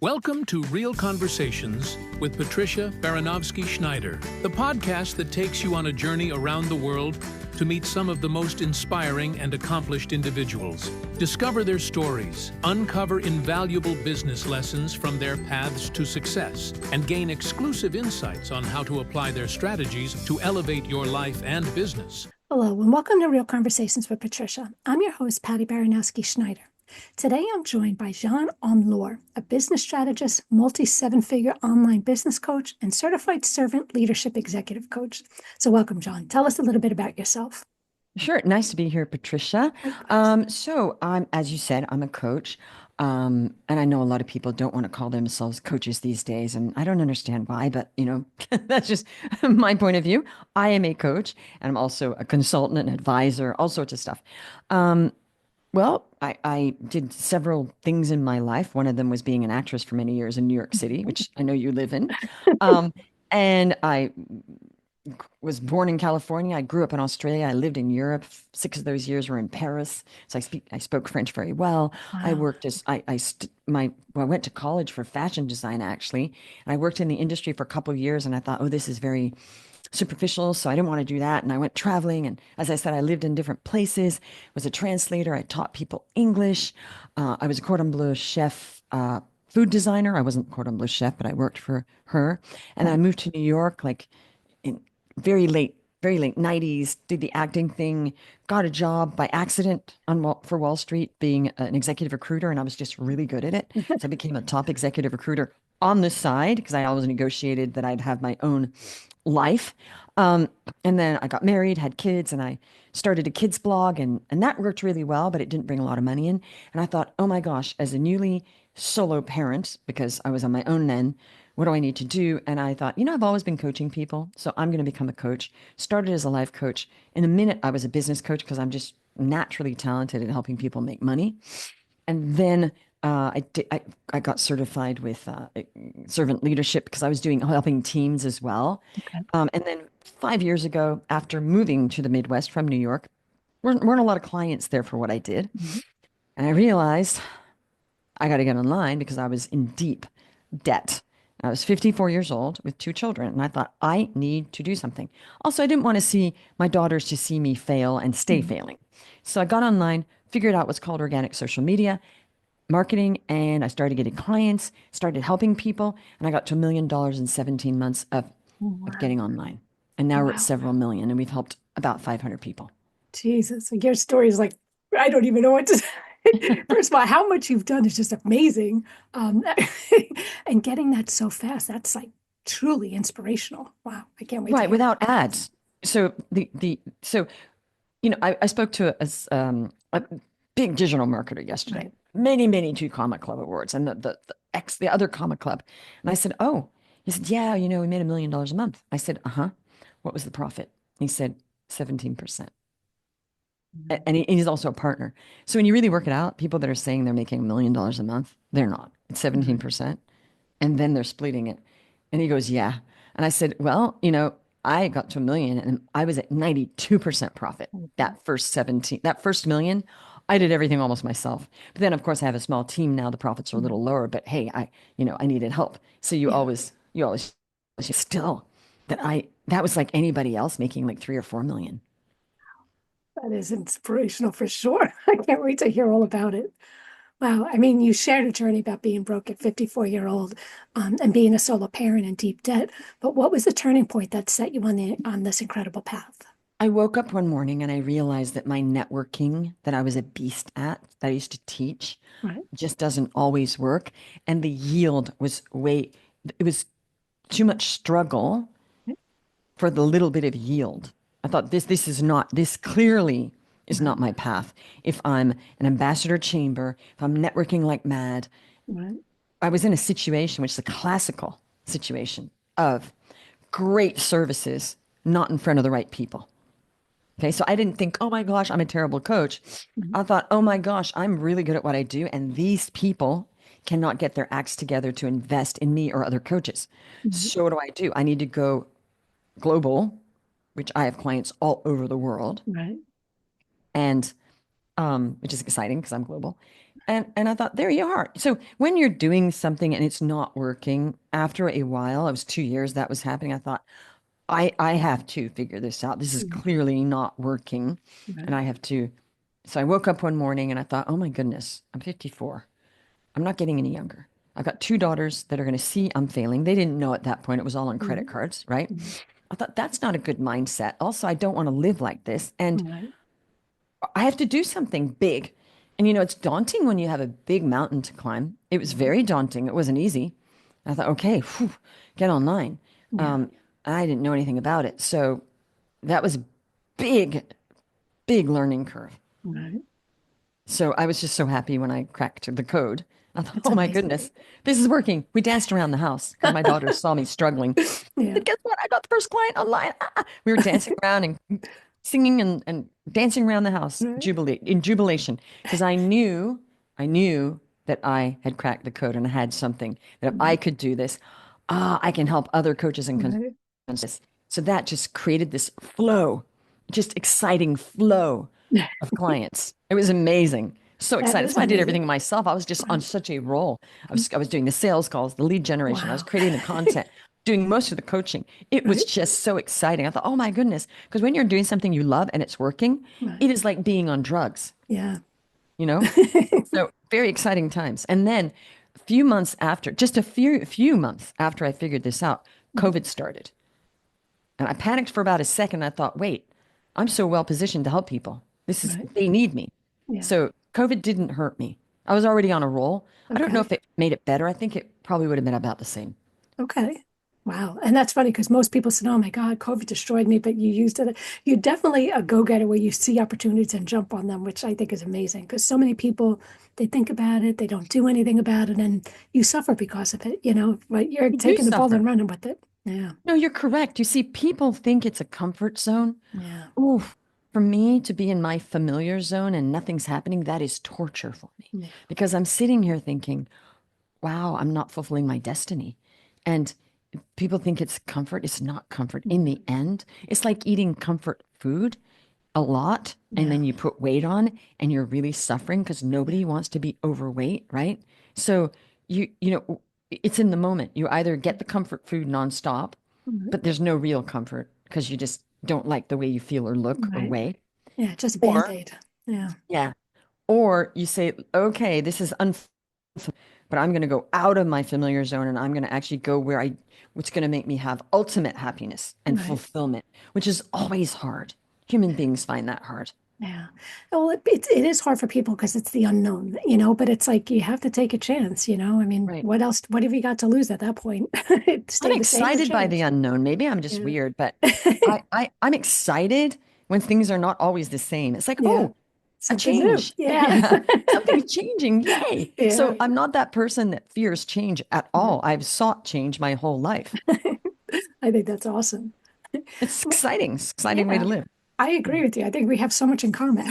Welcome to Real Conversations with Patricia Baranovsky-Schneider, the podcast that takes you on a journey around the world to meet some of the most inspiring and accomplished individuals. Discover their stories, uncover invaluable business lessons from their paths to success, and gain exclusive insights on how to apply their strategies to elevate your life and business. Hello, and welcome to Real Conversations with Patricia. I'm your host, Patty Baranovsky-Schneider. Today, I'm joined by Jeanne Omlor, a business strategist, multi-seven-figure online business coach, and certified servant leadership executive coach. So welcome, Jeanne. Tell us a little bit about yourself. Sure. Nice to be here, Patricia. So as you said, I'm a coach. And I know a lot of people don't want to call themselves coaches these days, and I don't understand why, but that's just my point of view. I am a coach, and I'm also a consultant, an advisor, all sorts of stuff. Well, I did several things in my life. One of them was being an actress for many years in New York City, which I know you live in. And I was born in California. I grew up in Australia. I lived in Europe. 6 of those years were in Paris. So I spoke French very well. Wow. I worked as I went to college for fashion design, actually, and I worked in the industry for a couple of years. And I thought, oh, this is very superficial, so I didn't want to do that. And I went traveling. And as I said, I lived in different places, was a translator. I taught people English. I was a cordon bleu chef, food designer. I wasn't cordon bleu chef, but I worked for her. And then I moved to New York, like in very late 90s, did the acting thing, got a job by accident for Wall Street being an executive recruiter. And I was just really good at it. So I became a top executive recruiter on the side because I always negotiated that I'd have my own life. And then I got married, had kids, and I started a kids blog, and that worked really well, but it didn't bring a lot of money in. And I thought, oh my gosh, as a newly solo parent, because I was on my own then, what do I need to do? And I thought, I've always been coaching people, so I'm going to become a coach. Started as a life coach. In a minute, I was a business coach because I'm just naturally talented at helping people make money. And then I got certified with servant leadership because I was helping teams as well. Okay. And then 5 years ago, after moving to the Midwest from New York, weren't a lot of clients there for what I did. Mm-hmm. And I realized I got to get online because I was in deep debt. I was 54 years old with 2 children, and I thought, I need to do something. Also, I didn't want to see my daughters to see me fail and stay failing. So I got online, figured out what's called organic social media marketing, and I started getting clients, started helping people, and I got to $1 million in 17 months of getting online. And now we're at several million, and we've helped about 500 people. Jesus, your story is like, I don't even know what to say. First of all, how much you've done is just amazing. And getting that so fast, that's like truly inspirational. Wow, I can't wait. Right, without ads. So I spoke to a big digital marketer yesterday. Right. Many 2 Comma Club awards, and the other Comma Club. And I said, oh, he said, yeah, we made $1 million a month. I said, what was the profit? He said 17%. And he's also a partner. So when you really work it out, people that are saying they're making $1 million a month, they're not. It's 17%. And then they're splitting it. And he goes, yeah. And I said, well, I got to $1 million and I was at 92% profit. That first million, I did everything almost myself. But then of course I have a small team now. The profits are a little lower, but hey, I needed help. So you always still that was like anybody else making like 3 or 4 million. That is inspirational for sure. I can't wait to hear all about it. Wow. I mean, you shared a journey about being broke at 54-year-old and being a solo parent in deep debt. But what was the turning point that set you on this incredible path? I woke up one morning and I realized that my networking that I was a beast at, that I used to teach, just doesn't always work. And the yield was it was too much struggle for the little bit of yield. I thought this clearly is not my path. If I'm an ambassador chamber, if I'm networking like mad, I was in a situation, which is a classical situation of great services, not in front of the right people. Okay. So I didn't think, oh my gosh, I'm a terrible coach. I thought, oh my gosh, I'm really good at what I do. And these people cannot get their acts together to invest in me or other coaches. So what do? I need to go global, which I have clients all over the world. Right. And which is exciting because I'm global. And I thought, there you are. So when you're doing something and it's not working, after a while, it was 2 years that was happening. I thought, I have to figure this out. This is Mhm. clearly not working. And Right. I have to. So I woke up one morning and I thought, oh my goodness, I'm 54. I'm not getting any younger. I've got two daughters that are going to see I'm failing. They didn't know at that point. It was all on credit Mhm. cards, right? Mhm. I thought that's not a good mindset. Also, I don't want to live like this. And Right. I have to do something big. And it's daunting when you have a big mountain to climb. It was Mhm. very daunting. It wasn't easy. I thought, okay, whew, get online. Yeah. Um, I didn't know anything about it. So that was a big, big learning curve. Right. So I was just so happy when I cracked the code. I thought, It's oh my amazing. goodness, this is working. We danced around the house because my daughters saw me struggling. Yeah. And guess what? I got the first client online. Ah! We were dancing around and singing and dancing around the house, Right. jubilation, because I knew that I had cracked the code and I had something that if I Right. could do this, I can help other coaches and Right. consultants. So that just created this flow, just exciting flow of clients. It was amazing. So That excited. That's is why I did amazing. everything myself. I was just on Right. such a roll. I was doing the sales calls, the lead generation. I was Wow. creating the content, doing most of the coaching. It was Right. just so exciting. I thought, oh my goodness. Because when you're doing something you love and it's working, Right. it is like being on drugs, Yeah. you know? So very exciting times. And then a few months after, just a few months after I figured this out, COVID started. And I panicked for about a second. I thought, wait, I'm so well positioned to help people. Right. They need me. Yeah. So COVID didn't hurt me. I was already on a roll. I don't know Okay. if it made it better. I think it probably would have been about the same. Okay. Wow. And that's funny because most people said, oh my God, COVID destroyed me, but you used it. You're definitely a go-getter where you see opportunities and jump on them, which I think is amazing because so many people, they think about it, they don't do anything about it, and you suffer because of it, but you're You do taking the ball and suffer. running with it. Yeah. No, you're correct. You see, people think it's a comfort zone. Yeah. Oof. For me to be in my familiar zone and nothing's happening, that is torture for me Yeah. because I'm sitting here thinking, wow, I'm not fulfilling my destiny. And people think it's comfort. It's not comfort. In Yeah. the end, it's like eating comfort food a lot and Yeah. then you put weight on and you're really suffering because Yeah. nobody wants to be overweight, right? So it's in the moment. You either get the comfort food nonstop, Right. but there's no real comfort because you just don't like the way you feel or look or Right. weigh. Yeah. Just a Or Band-Aid. Yeah. yeah, or you say, okay, this is but I'm going to go out of my familiar zone and I'm going to actually go what's going to make me have ultimate happiness and Right. fulfillment, which is always hard. Human beings find that hard. Yeah. Well, it is hard for people because it's the unknown, but it's like you have to take a chance, I mean, Right. what else, what have you got to lose at that point? I'm Stay the same or excited by the change? unknown. Maybe I'm just Yeah. weird, but I'm excited when things are not always the same. It's like, Yeah. oh, a Something new. change. Yeah. Yeah, something's changing. Yay. Yeah. So I'm not that person that fears change at Right. all. I've sought change my whole life. I think that's awesome. It's Well, exciting. It's an exciting way to yeah, live. I agree with you. I think we have so much in common.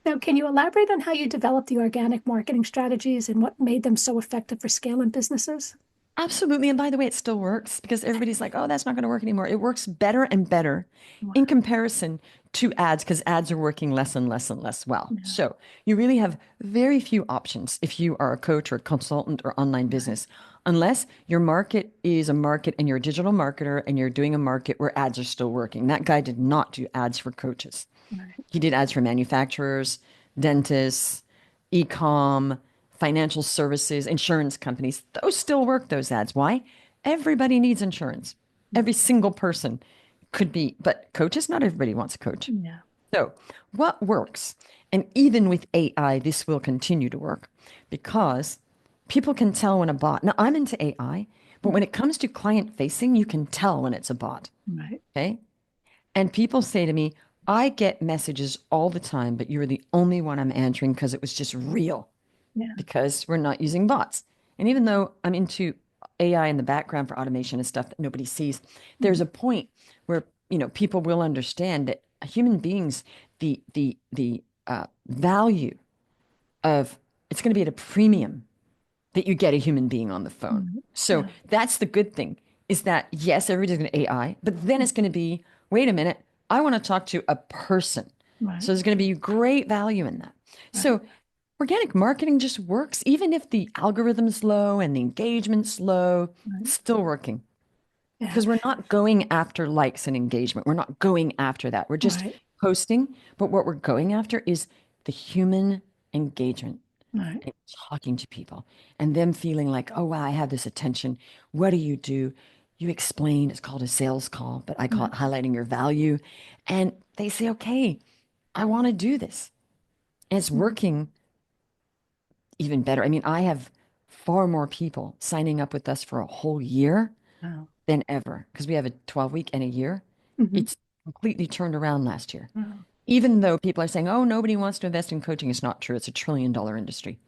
Now, can you elaborate on how you developed the organic marketing strategies and what made them so effective for scaling businesses? Absolutely. And by the way, it still works because everybody's like, oh, that's not going to work anymore. It works better and better Wow. in comparison to ads because ads are working less and less and less well. Yeah. So you really have very few options if you are a coach or a consultant or online Right. business, unless your market is a market and you're a digital marketer and you're doing a market where ads are still working. That guy did not do ads for coaches. Right. He did ads for manufacturers, dentists, e-com, financial services, insurance companies. Those still work, those ads. Why? Everybody needs insurance. Every single person could be, but coaches, not everybody wants a coach. Yeah. So, what works? And even with AI, this will continue to work because people can tell when a bot. Now, I'm into AI, but when it comes to client facing, you can tell when it's a bot. Right. Okay. And people say to me, I get messages all the time, but you're the only one I'm answering because it was just real Yeah. because we're not using bots. And even though I'm into AI in the background for automation and stuff that nobody sees, there's a point where, people will understand that human beings, the value of it's going to be at a premium that you get a human being on the phone. Mhm. So Yeah. that's the good thing is that yes, everybody's going to AI, but then it's going to be, wait a minute, I want to talk to a person. Right. So there's going to be great value in that. Right. So organic marketing just works. Even if the algorithm's low and the engagement's low, Right. it's still working. Yeah. Because we're not going after likes and engagement. We're not going after that. We're just Right. posting. But what we're going after is the human engagement Right. and talking to people and them feeling like, oh, wow, I have this attention. What do? You explain. It's called a sales call, but I call it Right. highlighting your value. And they say, okay, I want to do this. And it's Mhm. working even better. I mean, I have far more people signing up with us for a whole year Wow. than ever because we have a 12-week and a year. Hmm. It's completely turned around last year. Wow. Even though people are saying, oh, nobody wants to invest in coaching, it's not true. It's $1 trillion industry.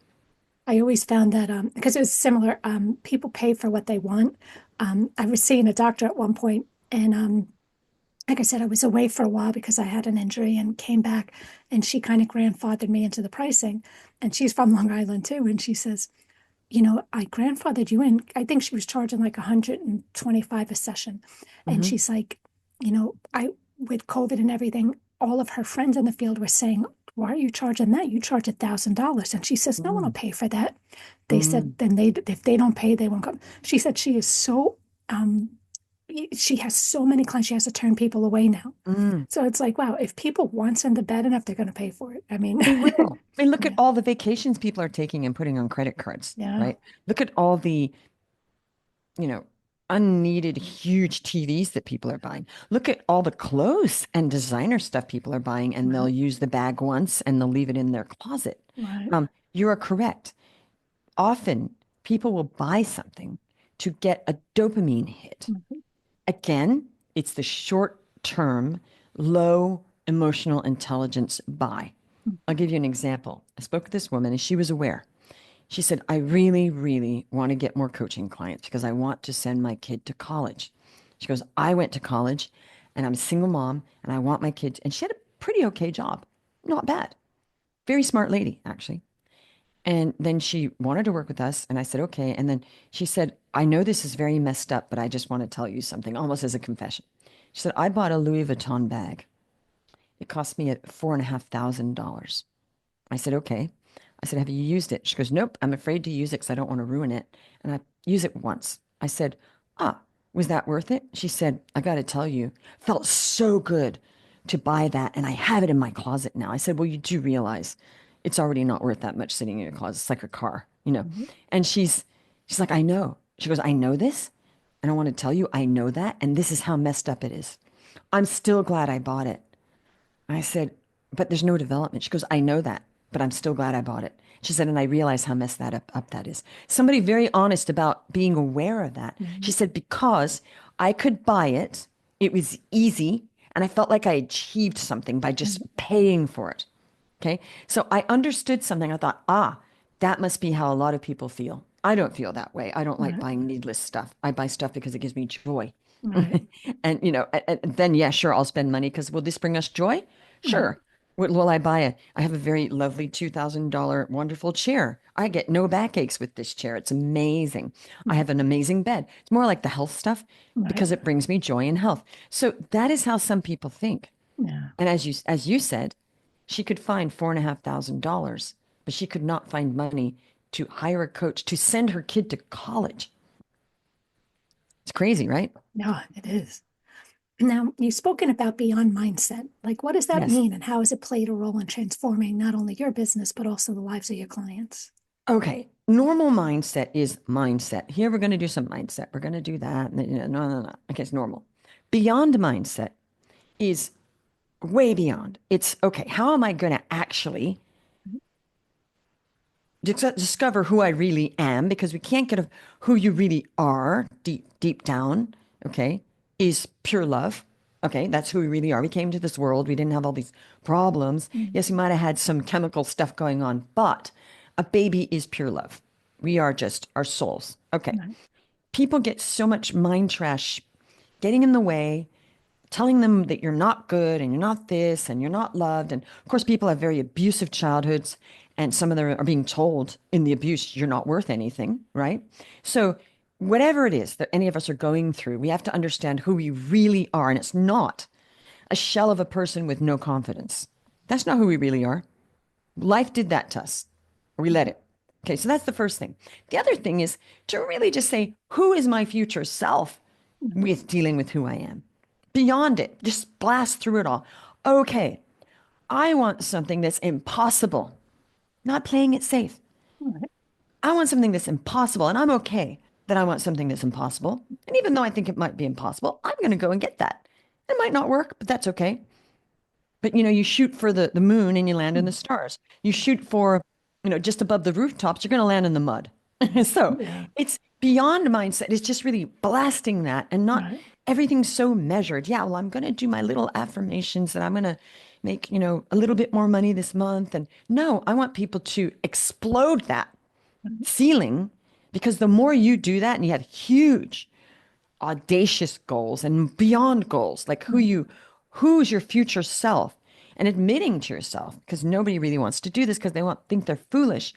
I always found that because it was similar, people pay for what they want. I was seeing a doctor at one point, and like I said, I was away for a while because I had an injury and came back, and she kind of grandfathered me into the pricing. And she's from Long Island too, and she says, I grandfathered you in. I think she was charging like 125 a session. And Hmm. she's like, I with COVID and everything, all of her friends in the field were saying, why are you charging that? You charge $1,000. And she says, no one will Mm, pay for that. They said, mm, then if they don't pay, they won't come. She said she is so um she has so many clients, she has to turn people away now. mm. So it's like, wow, if people want something bad enough, they're going to pay for it. I mean, They will. I mean, look at yeah, all the vacations people are taking and putting on credit cards, yeah, right? Look at all the, you know, unneeded huge TVs that people are buying. Look at all the clothes and designer stuff people are buying, and they'll right, use the bag once and they'll leave it in their closet. right, You are correct. Often people will buy something to get a dopamine hit. mhm, Again, it's the short term, low emotional intelligence buy. I'll give you an example. I spoke with this woman and she was aware. She said, I really, really want to get more coaching clients because I want to send my kid to college. She goes, I went to college and I'm a single mom and I want my kids. And she had a pretty okay job. Not bad. Very smart lady, actually. And then she wanted to work with us. And I said, okay. And then she said, I know this is very messed up, but I just want to tell you something, almost as a confession. She said, I bought a Louis Vuitton bag. It cost me $4,500. I said, okay. I said, have you used it? She goes, nope, I'm afraid to use it because I don't want to ruin it. And I use it once. I said, ah, was that worth it? She said, I got to tell you, felt so good to buy that. And I have it in my closet now. I said, well, you do realize it's already not worth that much sitting in your closet. It's like a car, you know? mhm, And she's like, I know. She goes, I know this. And I want to tell you, I know that. And this is how messed up it is. I'm still glad I bought it. I said, but there's no development. She goes, I know that, but I'm still glad I bought it. She said, and I realize how messed up that is. Somebody very honest about being aware of that. She mhm, said, because I could buy it, it was easy, and I felt like I achieved something by just mhm, paying for it. Okay. So I understood something. I thought, that must be how a lot of people feel. I don't feel that way. I don't like right, buying needless stuff. I buy stuff because it gives me joy. right, And, then, yeah, sure, I'll spend money because will this bring us joy? right, Sure. What will I buy? I have a very lovely $2,000 wonderful chair. I get no backaches with this chair. It's amazing. I mhm, have an amazing bed. It's more like the health stuff right, because it brings me joy and health. So that is how some people think. yeah, And as you said, she could find $4,500, but she could not find money to hire a coach to send her kid to college. It's crazy, right? yeah, it is. Now, you've spoken about beyond mindset. Like, what does that Yes. mean, and how has it played a role in transforming not only your business, but also the lives of your clients? Okay. Normal mindset is mindset. Here we're going to do some mindset. We're going to do that. No, no, no. Okay, it's normal. Beyond mindset is way beyond. It's okay. How am I going to actually discover who I really am? Because we can't get who you really are deep down. Okay, is pure love. Okay, that's who we really are. We came to this world. We didn't have all these problems. Yes, we Mhm. might have had some chemical stuff going on, but a baby is pure love. We are just our souls. Okay. Right. People get so much mind trash getting in the way, telling them that you're not good and you're not this and you're not loved. And of course, people have very abusive childhoods, and some of them are being told in the abuse, you're not worth anything, right? So, whatever it is that any of us are going through, we have to understand who we really are. And it's not a shell of a person with no confidence. That's not who we really are. Life did that to us. or we let it. Okay, so that's the first thing. The other thing is to really just say, who is my future self with dealing with who I am? Beyond it, just blast through it all. Okay, I want something that's impossible, not playing it safe. Right. I want something that's impossible, and I'm okay that I want something that's impossible. And even though I think it might be impossible, I'm going to go and get that. It might not work, but that's okay. But you shoot for the moon and you land in the stars. You shoot for, just above the rooftops, you're going to land in the mud. So Yeah. it's beyond mindset. It's just really blasting that and not Right. everything's so measured. Yeah, well, I'm going to do my little affirmations that I'm going to make, a little bit more money this month. And no, I want people to explode that ceiling, because the more you do that and you have huge audacious goals and beyond goals, like who's your future self, and admitting to yourself, because nobody really wants to do this because they think they're foolish.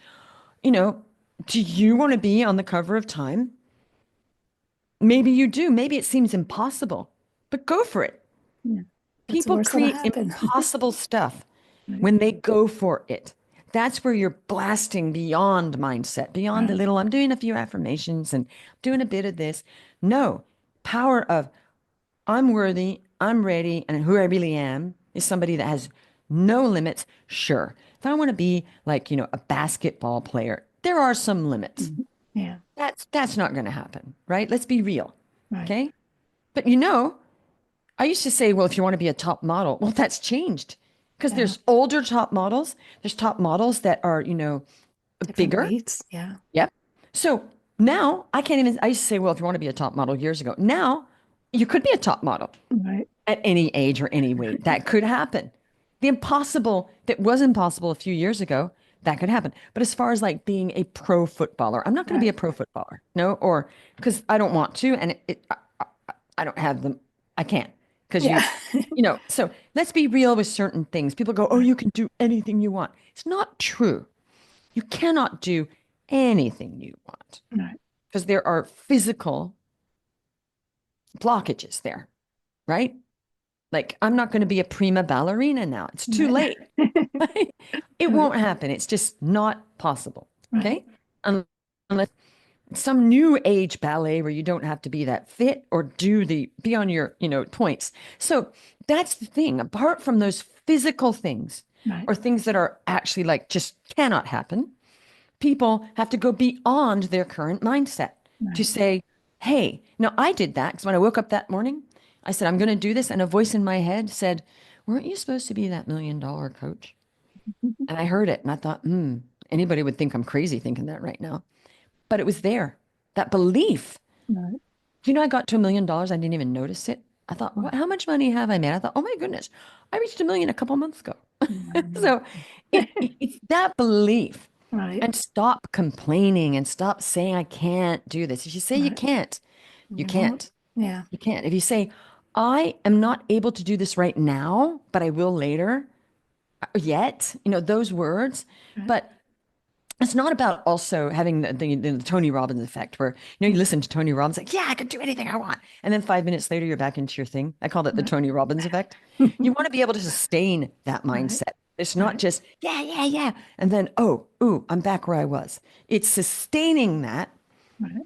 Do you want to be on the cover of Time? Maybe you do. Maybe it seems impossible, but go for it. Yeah. What's the People worst that'll create happen? impossible stuff Right. when they go for it. That's where you're blasting beyond mindset, beyond the Right. little, I'm doing a few affirmations and doing a bit of this. No, power of I'm worthy, I'm ready, and who I really am is somebody that has no limits. Sure, if I want to be like, a basketball player, there are some limits. Mhm. Yeah. That's not going to happen, right? Let's be real. Right. Okay. But I used to say, well, if you want to be a top model, well, that's changed because Yeah. there's older top models. There's top models that are, Different bigger. weights. Yeah. Yep. So now I can't even, I used to say, well, if you want to be a top model years ago, now you could be a top model Right. at any age or any weight. That could happen. The impossible that was impossible a few years ago, that could happen. But as far as like being a pro footballer, I'm not going to be a Right. pro footballer. No, or because I don't want to, and I don't have them. I can't because Yeah. so let's be real with certain things. People go, oh, you can do anything you want. It's not true. You cannot do anything you want Right. because there are physical blockages there, right? Like, I'm not going to be a prima ballerina now. It's too Right. late. It won't happen. It's just not possible. Right. Okay. Unless some new age ballet where you don't have to be that fit or be on your, points. So that's the thing. Apart from those physical things Right. or things that are actually like just cannot happen, people have to go beyond their current mindset to Right. say, hey, now I did that because when I woke up that morning, I said, I'm going to do this. And a voice in my head said, weren't you supposed to be that $1 million coach? And I heard it and I thought, anybody would think I'm crazy thinking that right now. But it was there, that belief. Right. I got to $1 million. I didn't even notice it. I thought, how much money have I made? I thought, oh my goodness, I reached $1 million a couple months ago. So it's that belief. Right. And stop complaining and stop saying, I can't do this. If you say you Right. can't, you You won't. can't. Yeah. You can't. If you say, I am not able to do this right now, but I will later, yet, those words. Right. But it's not about also having the Tony Robbins effect where, you listen to Tony Robbins, like, yeah, I can do anything I want. And then 5 minutes later, you're back into your thing. I call it the Right. Tony Robbins effect. You want to be able to sustain that Right. mindset. It's not Right. just, yeah, yeah, yeah. And then, ooh, I'm back where I was. It's sustaining that, Right.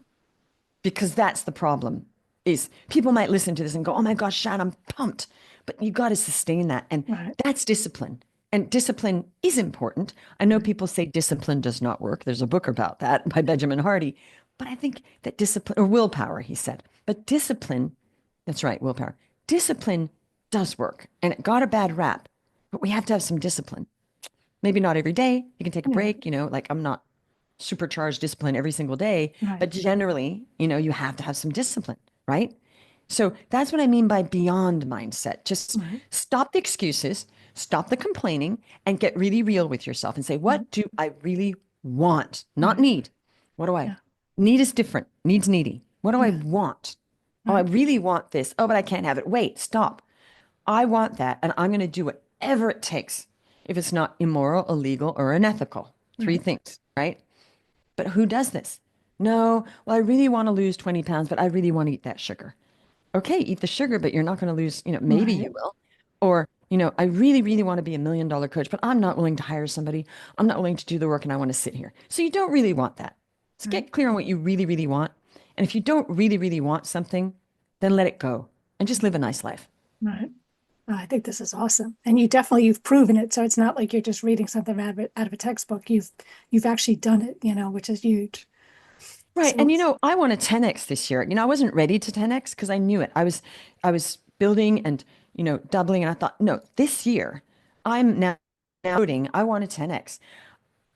because that's the problem. Is people might listen to this and go, oh my gosh, Shad, I'm pumped. But you got to sustain that. And Right. that's discipline. And discipline is important. I know people say discipline does not work. There's a book about that by Benjamin Hardy. But I think that discipline, or willpower, he said. But discipline, that's right, willpower. Discipline does work. And it got a bad rap. But we have to have some discipline. Maybe not every day. You can take a Yeah. break, like I'm not supercharged discipline every single day. Right. But generally, you have to have some discipline, right? So that's what I mean by beyond mindset. Just Right. stop the excuses, stop the complaining, and get really real with yourself and say, what do I really want? Not Right. need. What do I Yeah. need is different. Needs needy. What do I Yeah. want? Oh, I really want this. Oh, but I can't have it. Wait, stop. I want that, and I'm going to do whatever it takes if it's not immoral, illegal, or unethical. Three Right. things, right? But who does this? No, well, I really want to lose 20 pounds, but I really want to eat that sugar. Okay, eat the sugar, but you're not going to lose, maybe you Right. will. Or, I really, really want to be $1 million coach, but I'm not willing to hire somebody. I'm not willing to do the work and I want to sit here. So you don't really want that. Let's Right. get clear on what you really, really want. And if you don't really, really want something, then let it go and just live a nice life. Right. Oh, I think this is awesome. And you've proven it. So it's not like you're just reading something out of a textbook. You've actually done it, which is huge. Right. And So I want to 10x this year. I wasn't ready to 10x because I knew it. I was building and, doubling and I thought, no, this year I'm now building. I want to 10x.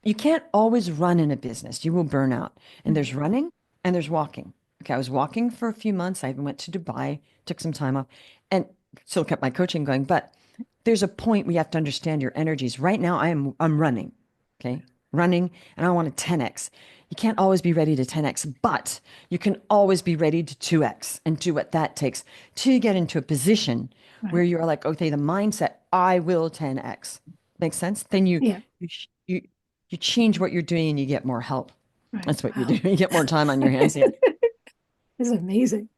You can't always run in a business. You will burn out. And there's running and there's walking. Okay, I was walking for a few months. I even went to Dubai, took some time off, and still kept my coaching going. But there's a point where you have to understand your energies. Right now, I'm running. Okay, running, and I want to 10x. You can't always be ready to 10x, but you can always be ready to 2x and do what that takes to get into a position where right. you're like, okay, the mindset, I will 10x. Makes sense? Then you Yeah. you sh- you you change what you're doing and you get more help. Right. That's what you do. Wow. You get more time on your hands. Yeah. This is amazing.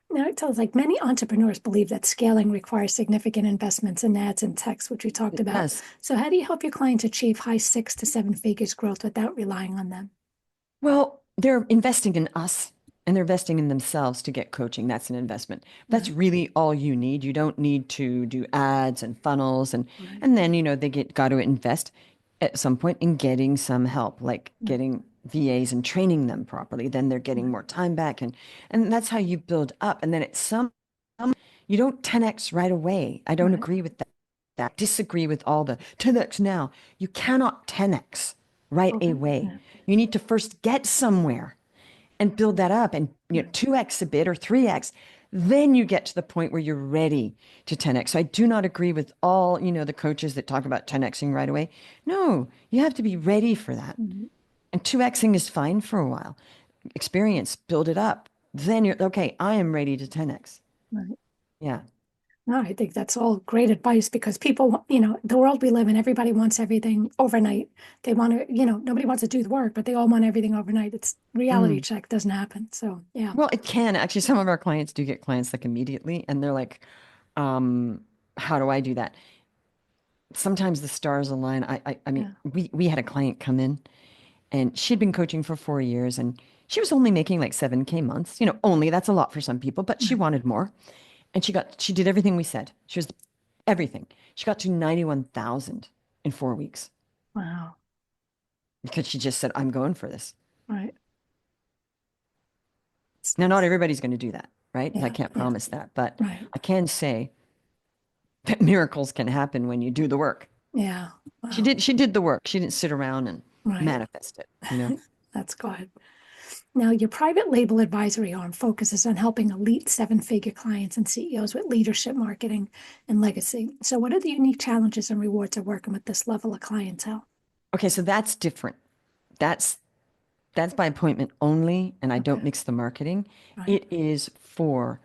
Now it tells like many entrepreneurs believe that scaling requires significant investments in ads and text, which we talked It about. does. So how do you help your clients achieve high 6 to 7 figures growth without relying on them? Well, they're investing in us and they're investing in themselves to get coaching. That's an investment. That's Right. really all you need. You don't need to do ads and funnels Right. and then, they got to invest at some point in getting some help, like Right. getting VAs and training them properly. Then they're getting Right. more time back and that's how you build up. And then at some you don't 10x right away. I don't Right. agree with that. Disagree with all the 10x now. You cannot 10x right Okay. away. Yeah. You need to first get somewhere and build that up and 2x a bit or 3x. Then you get to the point where you're ready to 10x. So I do not agree with all, the coaches that talk about 10xing right away. No, you have to be ready for that. Mhm. And 2xing is fine for a while. Experience, build it up. Then you're okay, I am ready to 10x. Right. Yeah. No, I think that's all great advice because people, the world we live in, everybody wants everything overnight. They want to, nobody wants to do the work, but they all want everything overnight. It's reality Mm. check doesn't happen. So yeah. Well, it can actually. Some of our clients do get clients like immediately, and they're like, how do I do that? Sometimes the stars align. I mean, Yeah. we had a client come in and she'd been coaching for 4 years and she was only making like 7K months. Only that's a lot for some people, but she Right. wanted more. And she did everything we said. She was everything. She got to 91,000 in 4 weeks Wow. because she just said, I'm going for this. Right. It's Now, not nice. everybody's going to do that, right? I Yeah. can't Yeah. promise that, but Right. I can say that miracles can happen when you do the work. Yeah. She Wow. did, she did the work. She didn't sit around and Right. manifest it. That's good. Now, your private label advisory arm focuses on helping elite 7 figure clients and CEOs with leadership, marketing, and legacy. So, what are the unique challenges and rewards of working with this level of clientele? Okay, so that's different. That's that's by appointment only, and I don't Okay. mix the marketing. Right. It is for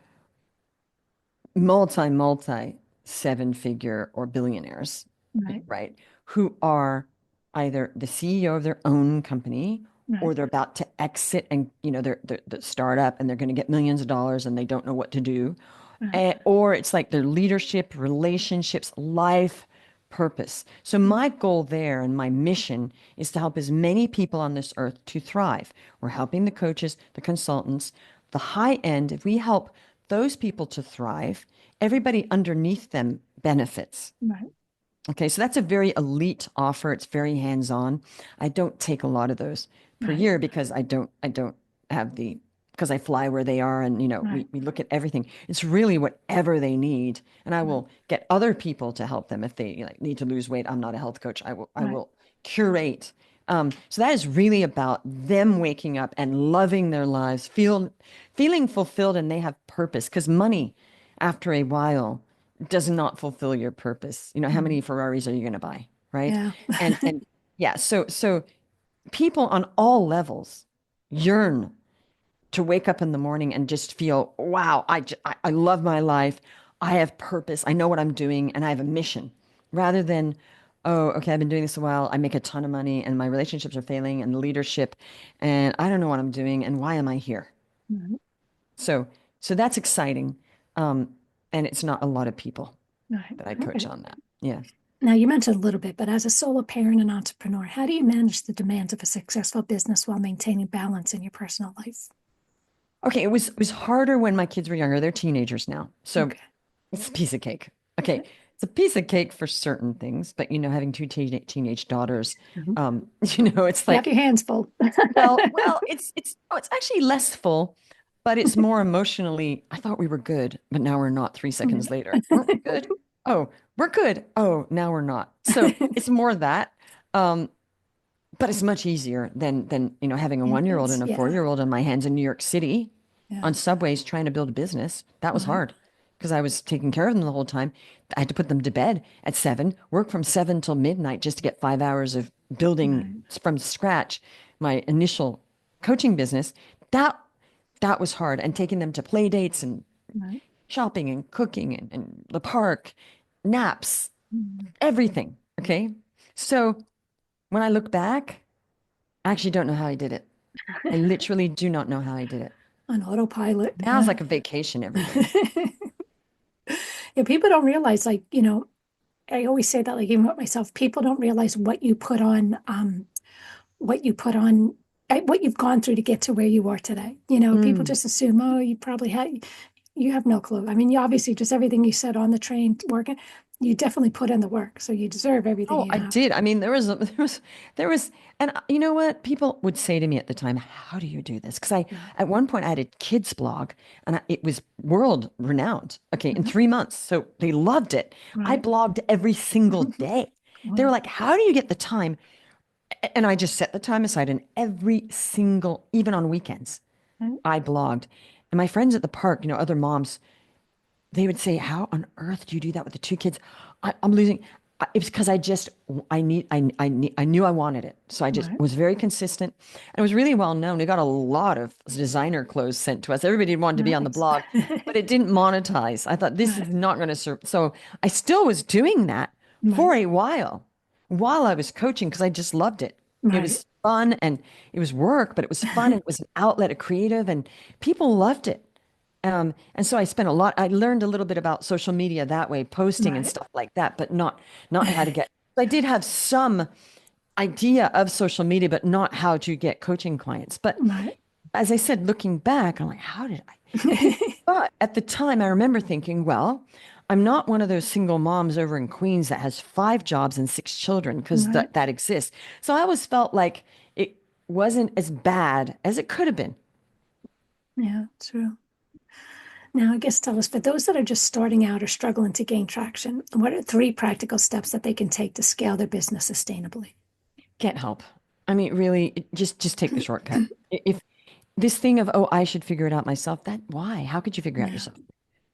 multi 7 figure or billionaires, Right. right? Who are either the CEO of their own company or Right. they're about to exit and they're the startup and they're going to get millions of dollars and they don't know what to do. Right. Or it's like their leadership, relationships, life purpose. So my goal there and my mission is to help as many people on this earth to thrive. We're helping the coaches, the consultants, the high end. If we help those people to thrive, everybody underneath them benefits. Right. Okay, so that's a very elite offer. It's very hands-on. I don't take a lot of those per Right. year because I don't have the because I fly where they are and Right. we look at everything. It's really whatever they need. And I Right. will get other people to help them if they need to lose weight. I'm not a health coach. I Right. will curate. So that is really about them waking up and loving their lives, feeling fulfilled and they have purpose. Because money, after a while, does not fulfill your purpose. How many Mhm. Ferraris are you going to buy, right? Yeah. And yeah, so people on all levels yearn to wake up in the morning and just feel, wow, I love my life. I have purpose. I know what I'm doing and I have a mission rather than, oh, okay, I've been doing this a while. I make a ton of money and my relationships are failing and leadership and I don't know what I'm doing and why am I here? Right. So, so that's exciting. And it's not a lot of people Right. that I coach Okay. on that. Yeah. Now, you mentioned a little bit, but as a solo parent and entrepreneur, how do you manage the demands of a successful business while maintaining balance in your personal life? Okay, it was harder when my kids were younger. They're teenagers now. So Okay. it's a piece of cake. Okay. It's a piece of cake for certain things, but having two teenage daughters, Mhm. it's You have like, your hands full. well, it's actually less full, but it's more emotionally. I thought we were good, but now we're not 3 seconds later. Weren't we good? Oh, we're good. Oh, now we're not. So it's more that. Um, but it's much easier than having a Yeah, 1-year-old and a yeah, 4-year-old on my hands in New York City yeah. on subways trying to build a business. That was Right, hard because I was taking care of them the whole time. I had to put them to bed at 7, work from 7 till midnight just to get 5 hours of building right, from scratch my initial coaching business. That that was hard. And taking them to play dates and right. shopping and cooking and the park, naps, Mm. everything. Okay. So when I look back, I actually don't know how I did it. I literally do not know how I did it. On autopilot, Now it's yeah. like a vacation every day. Yeah, people don't realize, like, I always say that, like, even with myself, people don't realize what you put on, what you've gone through to get to where you are today. People Mm. just assume, oh, you have no clue. I mean, you obviously, just everything you said on the train working, you definitely put in the work. So you deserve everything Oh, you I have. did. I mean, there was, and you know what? People would say to me at the time, "How do you do this?" Because Yeah. at one point, I had a kids blog, and it was world renowned. Okay, in Mhm. 3 months, so they loved it. I Right. blogged every single day. They were Wow. like, "How do you get the time?" And I just set the time aside, and every single, even on weekends, Right. I blogged. And my friends at the park, other moms, they would say, "How on earth do you do that with the two kids?" I'm losing. It was because I knew I wanted it. So I just Right. was very consistent. And it was really well known. We got a lot of designer clothes sent to us. Everybody wanted to be on the Nice. blog, but it didn't monetize. I thought this is Right. not going to serve. So I still was doing that for Right. a while I was coaching because I just loved it. It Right. was fun and it was work, but it was fun and it was an outlet, a creative, and people loved it. And so I learned a little bit about social media that way, posting and Right. stuff like that, but not how to get, I did have some idea of social media, but not how to get coaching clients. But Right. as I said, looking back, I'm like, how did I? But at the time, I remember thinking, well, I'm not one of those single moms over in Queens that has 5 jobs and 6 children because Right. that exists. So I always felt like it wasn't as bad as it could have been. Yeah, true. Now, I guess tell us, for those that are just starting out or struggling to gain traction, what are 3 practical steps that they can take to scale their business sustainably? Can't help. I mean, really, just take the shortcut. If this thing of, oh, I should figure it out myself, that why? How could you figure it out Yeah. yourself?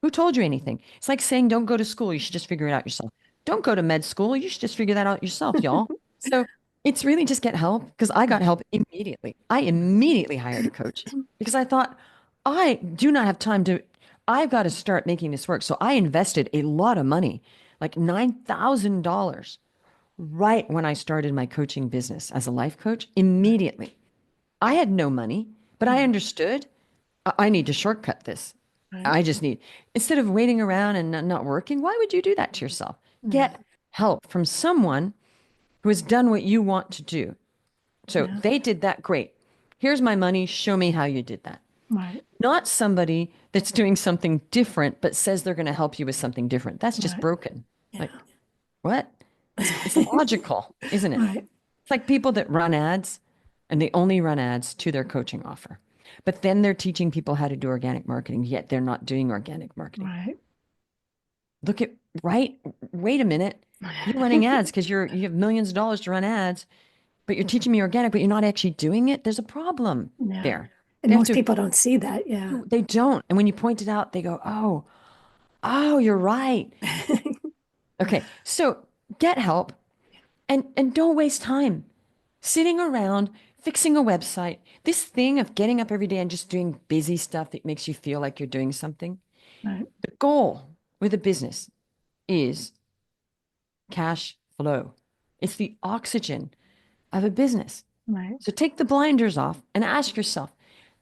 Who told you anything? It's like saying don't go to school, you should just figure it out yourself. Don't go to med school, you should just figure that out yourself, y'all. So it's really just get help because I got help immediately. I immediately hired a coach because I thought I do not have time to, I've got to start making this work. So I invested a lot of money, like $9,000 right when I started my coaching business as a life coach, immediately. I had no money, but I Right. understood I need to shortcut this. Right. I just need, instead of waiting around and not working, why would you do that to yourself? Yeah. Get help from someone who has done what you want to do. So Yeah. they did that. Great. Here's my money. Show me how you did that. Right. Not somebody that's doing something different, but says they're going to help you with something different. That's just Right. broken. Yeah. Like, what? It's logical, isn't it? Right. It's like people that run ads and they only run ads to their coaching offer. But then they're teaching people how to do organic marketing, yet they're not doing organic marketing. Right. Look at, right? Wait a minute. You're running ads because you have millions of dollars to run ads, but you're teaching me organic, but you're not actually doing it. There's a problem Yeah. there. And They have most to, people don't see that. Yeah. they don't. And when you point it out, they go, oh, you're right. Okay. So get help and don't waste time sitting around fixing a website. This thing of getting up every day and just doing busy stuff that makes you feel like you're doing something. Right. The goal with a business is cash flow. It's the oxygen of a business. Right. So take the blinders off and ask yourself,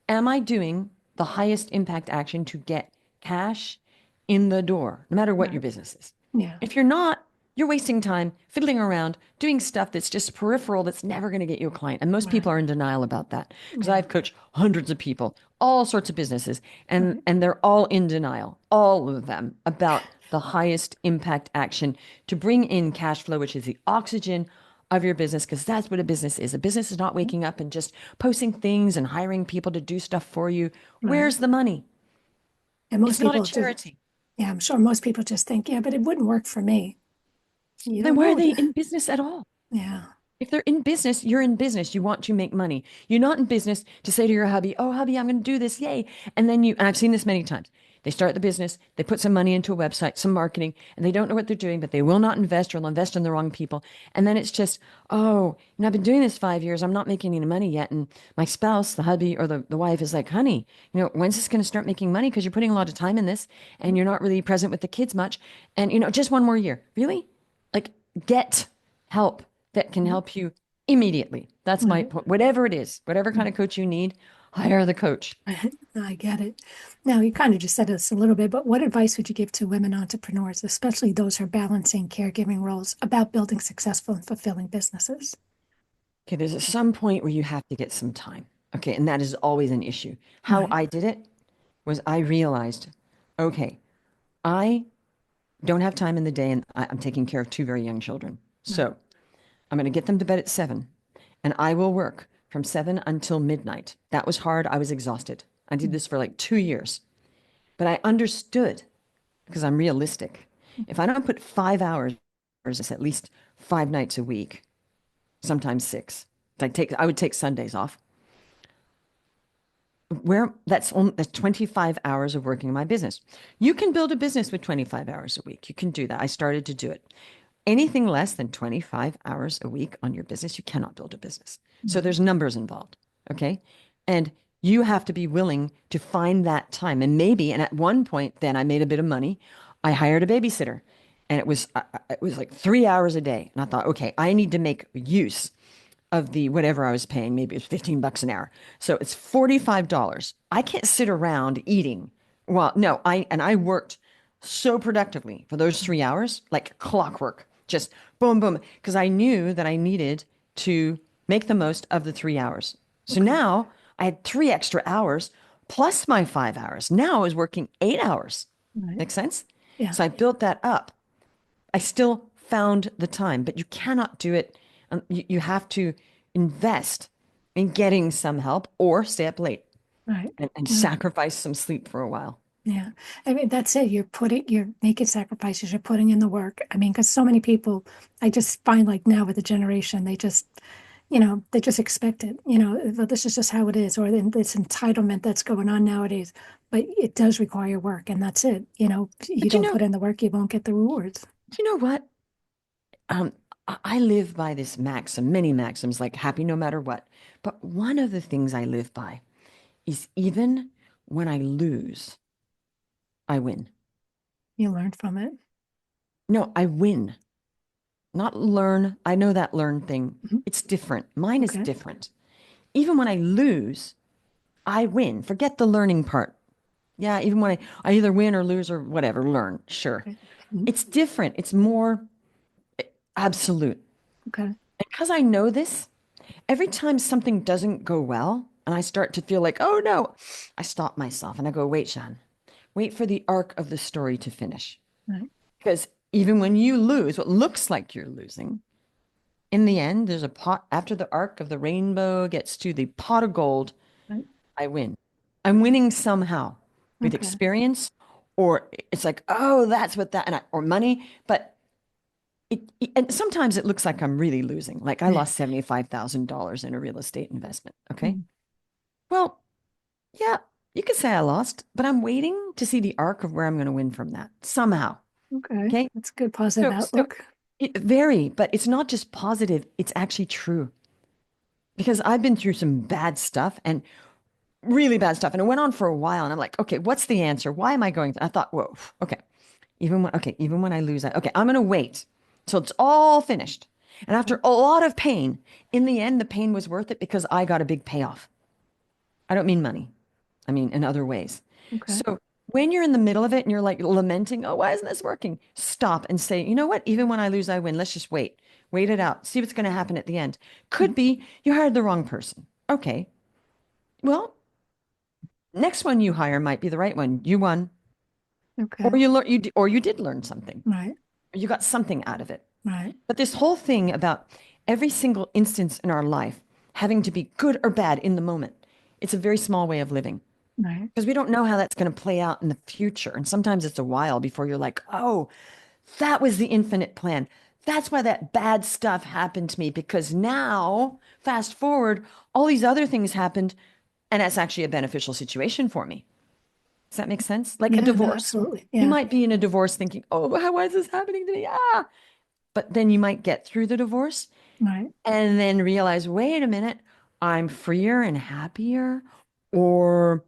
am I doing the highest impact action to get cash in the door, no matter what Right. your business is? Yeah. If you're not, You're wasting time fiddling around, doing stuff that's just peripheral, that's never going to get you a client. And most people Right. are in denial about that because Yeah. I've coached hundreds of people, all sorts of businesses, and Right. and they're all in denial, all of them, about the highest impact action to bring in cash flow, which is the oxygen of your business, because that's what a business is. A business is not waking up and just posting things and hiring people to do stuff for you. Right. Where's the money? And most It's not a people just, charity. yeah, I'm sure most people just think, yeah, but it wouldn't work for me. You Then don't why are know. they in business at all? Yeah. If they're in business, you're in business. You want to make money. You're not in business to say to your hubby, oh, hubby, I'm going to do this. Yay. And then and I've seen this many times. They start the business, they put some money into a website, some marketing, and they don't know what they're doing, but they will not invest or they'll invest in the wrong people. And then it's just, oh, and I've been doing this 5 years. I'm not making any money yet. And my spouse, the hubby or the wife is like, honey, when's this going to start making money? Because you're putting a lot of time in this and you're not really present with the kids much. And, just one more year. Really? Like, get help that can help you immediately. That's my Right. point. Whatever it is, whatever kind of coach you need, hire the coach. I get it. Now, you kind of just said this a little bit, but what advice would you give to women entrepreneurs, especially those who are balancing caregiving roles, about building successful and fulfilling businesses? Okay, there's some point where you have to get some time. Okay, and that is always an issue. How Right. I did it was I realized, okay, I don't have time in the day and I'm taking care of two very young children. Right. So I'm going to get them to bed at 7 and I will work from 7 until midnight. That was hard. I was exhausted. I did this for like 2 years, but I understood because I'm realistic. If I don't put 5 hours, it's at least 5 nights a week, sometimes 6. I would take Sundays off. That's 25 hours of working in my business. You can build a business with 25 hours a week. You can do that. I started to do it. Anything less than 25 hours a week on your business, you cannot build a business. So there's numbers involved. Okay. And you have to be willing to find that time. And at one point, then I made a bit of money. I hired a babysitter and it was like 3 hours a day. And I thought, okay, I need to make use of the whatever I was paying. Maybe it was $15 an hour. So it's $45. I can't sit around eating. Well, no, I worked so productively for those 3 hours, like clockwork, just boom, boom, because I knew that I needed to make the most of the 3 hours. So Okay. now I had 3 extra hours plus my 5 hours. Now I was working 8 hours. Right. Make sense? Yeah. So I built that up. I still found the time, but you cannot do it. You have to invest in getting some help or stay up late Right. and Yeah. sacrifice some sleep for a while. Yeah. I mean, that's it. You're making sacrifices, you're putting in the work. I mean, because so many people, I just find like now with the generation, they just expect it. Well, this is just how it is, or this entitlement that's going on nowadays. But it does require work, and that's it. You But don't put in the work, you won't get the rewards. you know what? Um, I live by this maxim, many maxims, like happy no matter what. But one of the things I live by is even when I lose, I win. You learn from it. No, I win, not learn. I know that learn thing. Mhm. It's different. Mine is Okay. different. Even when I lose, I win. Forget the learning part. Yeah, even when I either win or lose or whatever, learn. Sure. Okay. Mhm. It's different. It's more absolute. Okay. Because I know this, every time something doesn't go well and I start to feel like, oh no, I stop myself and I go, wait, Jeanne, wait for the arc of the story to finish. Right. Because even when you lose, what looks like you're losing, in the end, there's a pot after the arc of the rainbow gets to the pot of gold. Right. I win. I'm winning somehow with Okay. experience, or it's like, oh, that's what or money. But and sometimes it looks like I'm really losing. Like I lost $75,000 in a real estate investment. Okay. Mm. Well, yeah, you could say I lost, but I'm waiting to see the arc of where I'm going to win from that somehow. Okay. Okay. That's a good positive So outlook. it vary, but it's not just positive. It's actually true because I've been through some bad stuff and really bad stuff. And it went on for a while. And I'm like, okay, what's the answer? Why am I going? I thought, whoa, okay. Even when I lose, okay, I'm going to wait till it's all finished. And after a lot of pain, in the end, the pain was worth it because I got a big payoff. I don't mean money. I mean in other ways. Okay. So when you're in the middle of it and you're like lamenting, oh, why isn't this working? Stop and say, you know what? Even when I lose, I win. Let's just wait. Wait it out. See what's going to happen at the end. Could be you hired the wrong person. Okay. Well, next one you hire might be the right one. You won, or Okay. or you did learn something. Right. You got something out of it. Right. But this whole thing about every single instance in our life having to be good or bad in the moment, it's a very small way of living Right. because we don't know how that's going to play out in the future. And sometimes it's a while before you're like, oh, that was the infinite plan. That's why that bad stuff happened to me because now, fast forward, all these other things happened and that's actually a beneficial situation for me. Does that make sense? Like a Yeah, no, divorce. absolutely. You Yeah. might be in a divorce thinking, oh, why is this happening to me? Ah, but then you might get through the divorce Right. and then realize, wait a minute, I'm freer and happier, or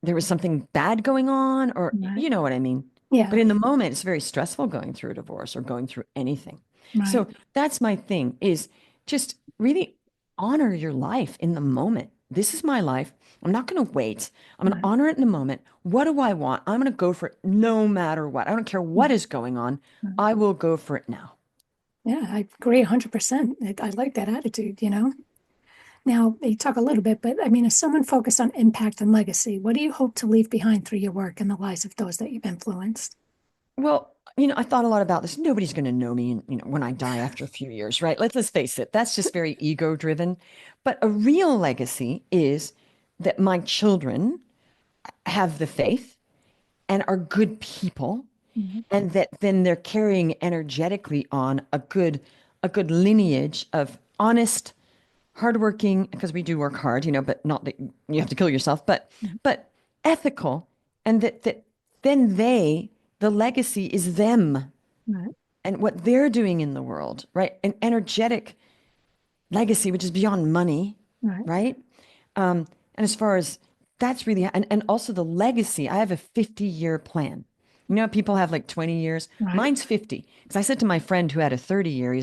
there was something bad going on, or Right. you know what I mean. Yeah. But in the moment, it's very stressful going through a divorce or going through anything. Right. So that's my thing is just really honor your life in the moment. This is my life. I'm not going to wait. I'm going to Right. honor it in the moment. What do I want? I'm going to go for it no matter what. I don't care what is going on. Right. I will go for it now. Yeah, I agree 100%. I like that attitude, you know? Now, you talk a little bit, but I mean, as someone focused on impact and legacy, what do you hope to leave behind through your work and the lives of those that you've influenced? Well, I thought a lot about this. Nobody's going to know me, when I die after a few years, right? Let's face it. That's just very ego driven. But a real legacy is that my children have the faith and are good people, Mhm. and that then they're carrying energetically on a good lineage of honest, hardworking, because we do work hard, but not that you have to kill yourself, but ethical, and that then the legacy is them Right. and what they're doing in the world, right? An energetic legacy, which is beyond money, Right. right? And as far as that's really, and also the legacy, I have a 50-year plan. People have like 20 years. Right. Mine's 50. Because I said to my friend who had a 30-year,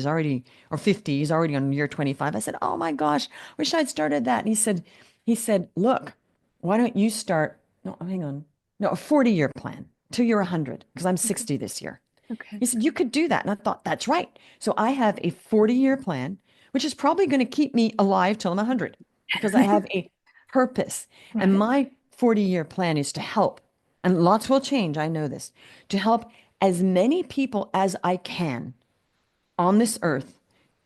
or 50, he's already on year 25. I said, oh my gosh, wish I'd started that. And he said, look, why don't you start, no, hang on, no, a 40-year plan till you're 100, because I'm 60 this year. Okay. He said, you could do that. And I thought, that's right. So I have a 40-year plan, which is probably going to keep me alive till I'm 100 because I have a purpose. And Right. my 40-year plan is to help, and lots will change, I know this, to help as many people as I can on this earth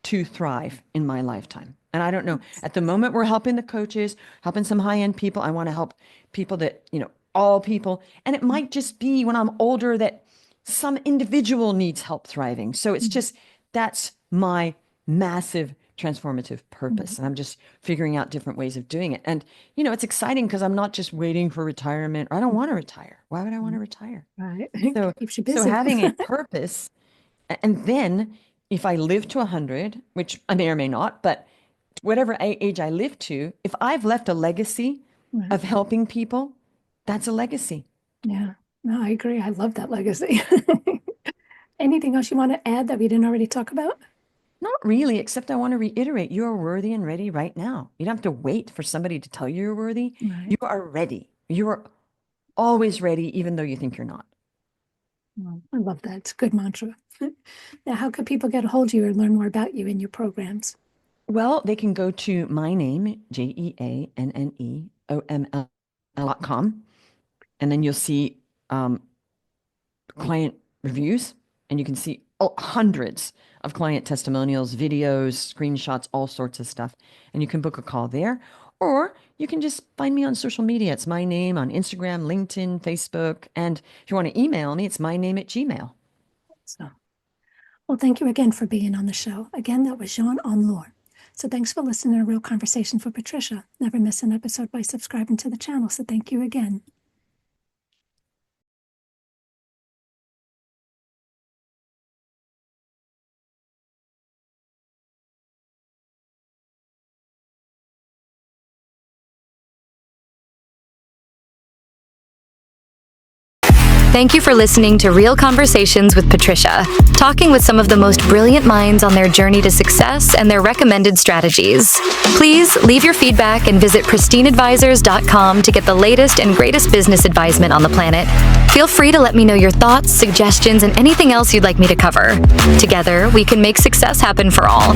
to thrive in my lifetime. And I don't know, at the moment, we're helping the coaches, helping some high-end people. I want to help people that, all people. And it might just be when I'm older that some individual needs help thriving. So it's Mhm. just, that's my massive transformative Mhm. purpose. And I'm just figuring out different ways of doing it. And, it's exciting because I'm not just waiting for retirement, or I don't want to retire. Why would I want to retire? Right. So, Keeps you so busy. having a purpose, and then if I live to 100, which I may or may not, but whatever age I live to, if I've left a legacy Right. of helping people, that's a legacy. Yeah. No, I agree. I love that legacy. Anything else you want to add that we didn't already talk about? Not really, except I want to reiterate, you are worthy and ready right now. You don't have to wait for somebody to tell you you're worthy. Right. You are ready. You are always ready, even though you think you're not. Well, I love that. It's a good mantra. Now, how can people get a hold of you or learn more about you and your programs? Well, they can go to my name, JeanneOml.com, and then you'll see client reviews, and you can see hundreds of client testimonials, videos, screenshots, all sorts of stuff. And you can book a call there, or you can just find me on social media. It's my name on Instagram, LinkedIn, Facebook. And if you want to email me, it's my name at Gmail. So, well, thank you again for being on the show. Again, that was Jeanne Omlor. So thanks for listening to Real Conversations with Patricia. Never miss an episode by subscribing to the channel. So thank you again. Thank you for listening to Real Conversations with Patricia, talking with some of the most brilliant minds on their journey to success and their recommended strategies. Please leave your feedback and visit pristineadvisors.com to get the latest and greatest business advisement on the planet. Feel free to let me know your thoughts, suggestions, and anything else you'd like me to cover. Together, we can make success happen for all.